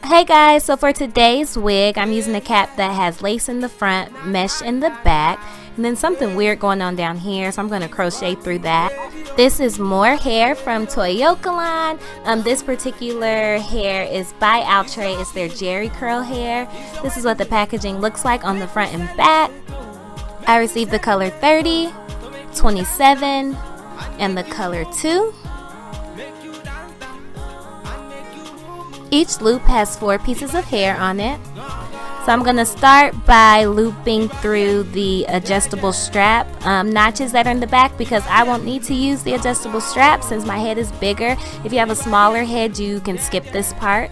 Hey guys, so for today's wig, I'm using a cap that has lace in the front, mesh in the back, and then something weird going on down here, so I'm going to crochet through that. This is more hair from Toyokalon. This particular hair is by Outre. It's their Jerry curl hair. This is what the packaging looks like on the front and back. I received the color 30, 27, and the color 2. Each loop has 4 pieces of hair on it. So I'm going to start by looping through the adjustable strap notches that are in the back, because I won't need to use the adjustable strap since my head is bigger. If you have a smaller head, you can skip this part.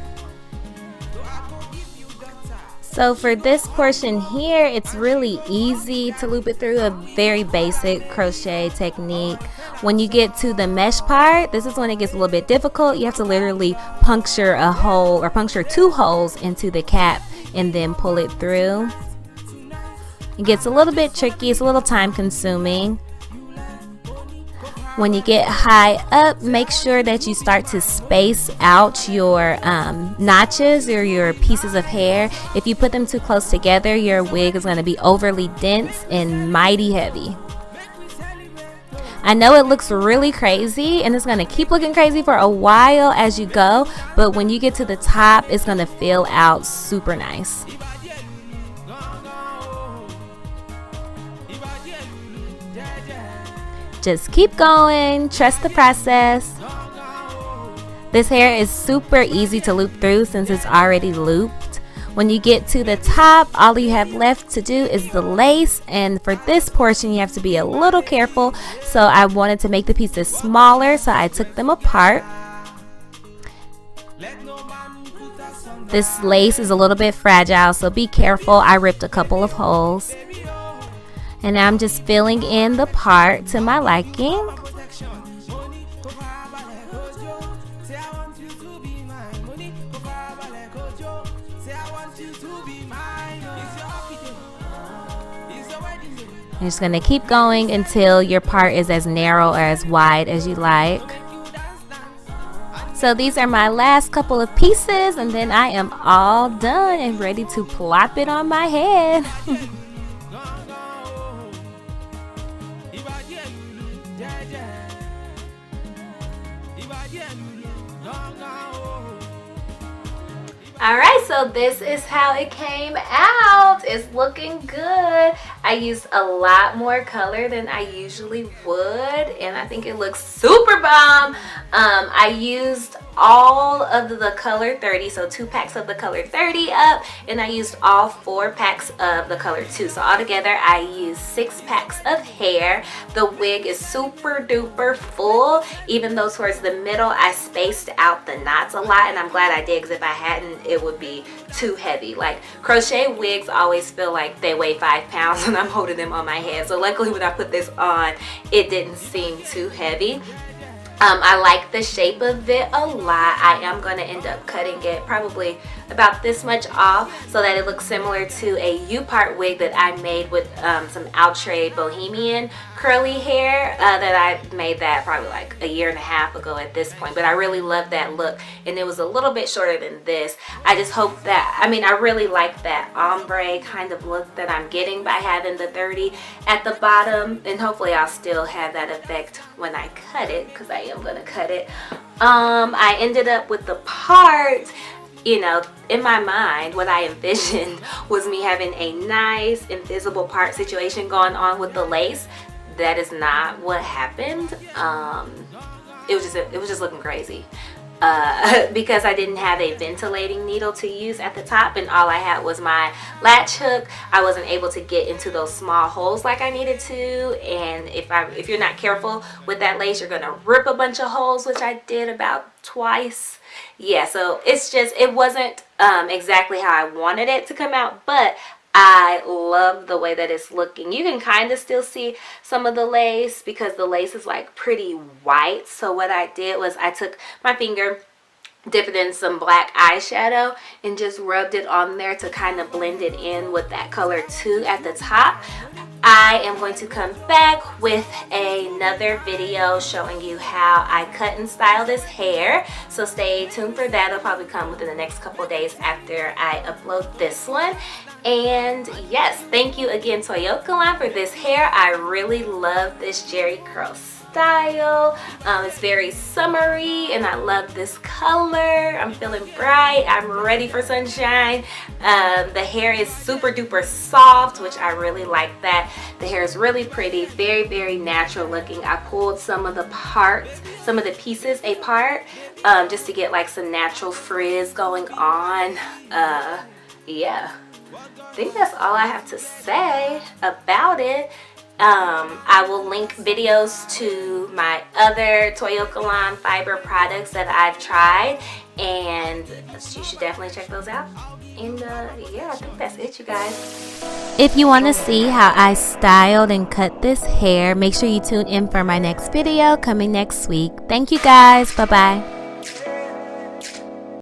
So for this portion here, it's really easy to loop it through, a very basic crochet technique. When you get to the mesh part, this is when it gets a little bit difficult. You have to literally puncture a hole or puncture 2 holes into the cap and then pull it through. It gets a little bit tricky, it's a little time consuming. When you get high up, make sure that you start to space out your notches or your pieces of hair. If you put them too close together, your wig is going to be overly dense and mighty heavy. I know it looks really crazy, and it's going to keep looking crazy for a while as you go, but when you get to the top, it's going to fill out super nice. Just keep going, trust the process. This hair is super easy to loop through since it's already looped. When you get to the top, all you have left to do is the lace, and for this portion you have to be a little careful. So I wanted to make the pieces smaller, so I took them apart. This lace is a little bit fragile, so be careful. I ripped a couple of holes. And now I'm just filling in the part to my liking. You're just going to keep going until your part is as narrow or as wide as you like. So these are my last couple of pieces, and then I am all done and ready to plop it on my head. Alright, so this is how it came out. It's looking good. I used a lot more color than I usually would, and I think it looks super bomb. I used all of the color 30, so 2 packs of the color 30 up, and I used all 4 packs of the color 2. So altogether I used 6 packs of hair. The wig is super duper full, even though towards the middle I spaced out the knots a lot, and I'm glad I did, because if I hadn't, it would be too heavy. Like, crochet wigs always feel like they weigh 5 pounds when I'm holding them on my head. So luckily when I put this on, it didn't seem too heavy. I like the shape of it a lot. I am going to end up cutting it probably about this much off so that it looks similar to a U-part wig that I made with some Outre Bohemian curly hair that I made that probably like a year and a half ago at this point. But I really love that look, and it was a little bit shorter than this. I just hope that, I mean, I really like that ombre kind of look that I'm getting by having the 30 at the bottom, and hopefully I'll still have that effect when I cut it, because I am going to cut it. I ended up with the part, you know, in my mind, what I envisioned was me having a nice invisible part situation going on with the lace. That is not what happened. It was just looking crazy. Because I didn't have a ventilating needle to use at the top, and all I had was my latch hook, I wasn't able to get into those small holes like I needed to. And if you're not careful with that lace, you're gonna rip a bunch of holes, which I did about twice. Yeah, so it wasn't exactly how I wanted it to come out, but I love the way that it's looking. You can kind of still see some of the lace because the lace is like pretty white. So what I did was I took my finger, dipped it in some black eyeshadow, and just rubbed it on there to kind of blend it in with that color 2 at the top. I am going to come back with another video showing you how I cut and style this hair. So stay tuned for that. It'll probably come within the next couple of days after I upload this one. And yes, thank you again, Toyokalon, for this hair. I really love this jerry curl style. It's very summery and I love this color. I'm feeling bright. I'm ready for sunshine. The hair is super duper soft, which I really like that. The hair is really pretty, very, very natural looking. I pulled some of the parts, some of the pieces apart, just to get like some natural frizz going on. Yeah, I think that's all I have to say about it. I will link videos to my other Toyokalon Fiber products that I've tried, and you should definitely check those out. And yeah, I think that's it, you guys. If you want to see how I styled and cut this hair, make sure you tune in for my next video coming next week. Thank you guys. Bye-bye.